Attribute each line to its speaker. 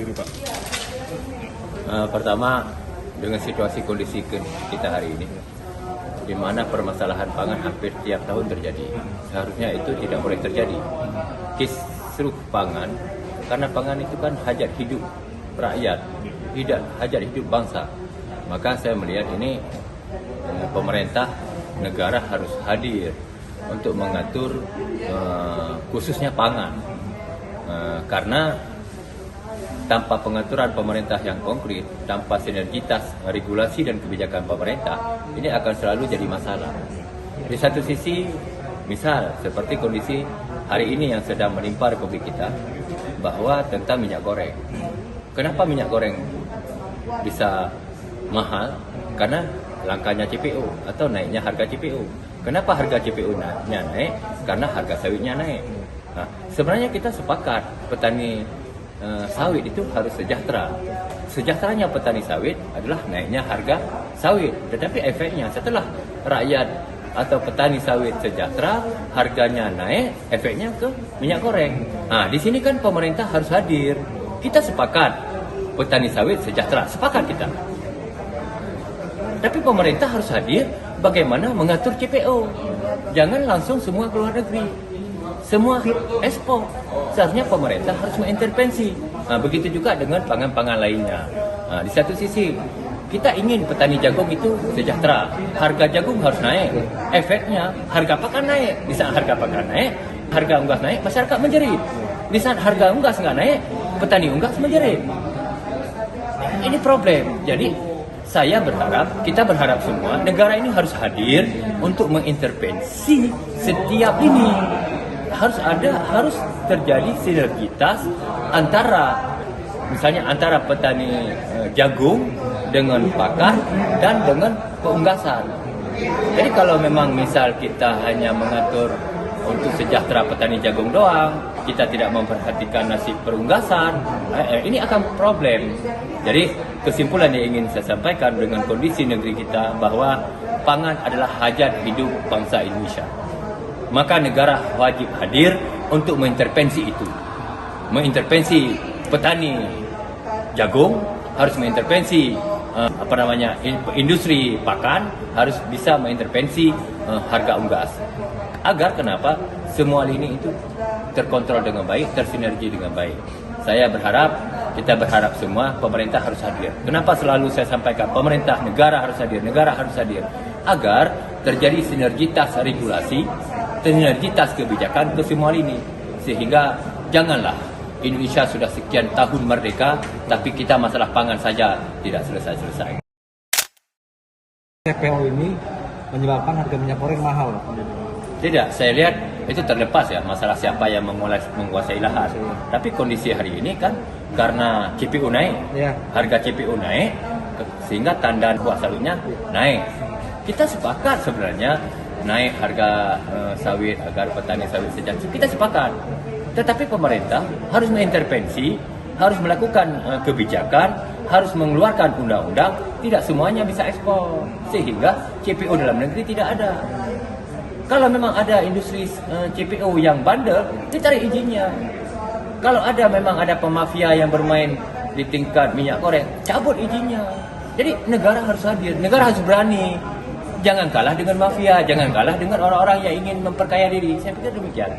Speaker 1: sendiri, Pak?
Speaker 2: Pertama, dengan situasi kondisi kita hari ini, di mana permasalahan pangan hampir tiap tahun terjadi. Seharusnya itu tidak boleh terjadi. Kisruh pangan, karena pangan itu kan hajat hidup rakyat, tidak hajat hidup bangsa. Maka saya melihat ini pemerintah negara harus hadir untuk mengatur khususnya pangan. Karena tanpa pengaturan pemerintah yang konkret, tanpa sinergitas regulasi dan kebijakan pemerintah, ini akan selalu jadi masalah. Di satu sisi, misal seperti kondisi hari ini yang sedang menimpa Republik kita, bahwa tentang minyak goreng. Kenapa minyak goreng bisa mahal? Karena langkanya CPO atau naiknya harga CPO. Kenapa harga CPO-nya naik? Karena harga sawitnya naik. Nah, sebenarnya kita sepakat petani sawit itu harus sejahtera. Sejahteranya petani sawit adalah naiknya harga sawit. Tetapi efeknya setelah rakyat atau petani sawit sejahtera, harganya naik, efeknya ke minyak goreng. Nah, di sini kan pemerintah harus hadir. Kita sepakat petani sawit sejahtera, sepakat kita. Tapi pemerintah harus hadir bagaimana mengatur CPO. Jangan langsung semua ke luar negeri. Semua ekspor. Seharusnya pemerintah harus mengintervensi. Nah, begitu juga dengan pangan-pangan lainnya. Nah, di satu sisi, kita ingin petani jagung itu sejahtera. Harga jagung harus naik. Efeknya, harga pakan naik. Di saat harga pakan naik, harga unggas naik, masyarakat menjerit. Di saat harga unggas nggak naik, petani unggas menjerit. Ini problem. Jadi, kita berharap semua, negara ini harus hadir untuk mengintervensi setiap ini. Harus terjadi sinergitas antara petani jagung dengan pakan dan dengan peunggasan. Jadi kalau memang misal kita hanya mengatur untuk sejahtera petani jagung doang, kita tidak memperhatikan nasib perunggasan, ini akan problem. Jadi kesimpulan yang ingin saya sampaikan dengan kondisi negeri kita bahwa pangan adalah hajat hidup bangsa Indonesia. Maka negara wajib hadir untuk mengintervensi itu. Mengintervensi petani jagung, harus mengintervensi industri pakan, harus bisa mengintervensi harga unggas. Agar kenapa? Semua lini itu terkontrol dengan baik, tersinergi dengan baik. Kita berharap semua pemerintah harus hadir. Kenapa selalu saya sampaikan negara harus hadir agar terjadi sinergitas regulasi, sinergitas kebijakan ke semua lini. Sehingga janganlah Indonesia sudah sekian tahun merdeka, tapi kita masalah pangan saja tidak selesai-selesai.
Speaker 1: CPO ini menyebabkan harga minyak goreng mahal.
Speaker 2: Tidak, saya lihat itu terlepas ya masalah siapa yang menguasai lahan. Tapi kondisi hari ini kan karena CPO naik, harga CPO naik, sehingga tanda buah sawitnya naik. Kita sepakat sebenarnya naik harga sawit agar petani sawit sejahtera. Kita sepakat. Tetapi pemerintah harus mengintervensi, harus melakukan kebijakan, harus mengeluarkan undang-undang. Tidak semuanya bisa ekspor, sehingga CPO dalam negeri tidak ada. Kalau memang ada industri CPO yang bandel, ditarik izinnya. Kalau memang ada pemafia yang bermain di tingkat minyak goreng, cabut izinnya. Jadi negara harus hadir, negara harus berani. Jangan kalah dengan mafia, jangan kalah dengan orang-orang yang ingin memperkaya diri. Saya pikir demikian.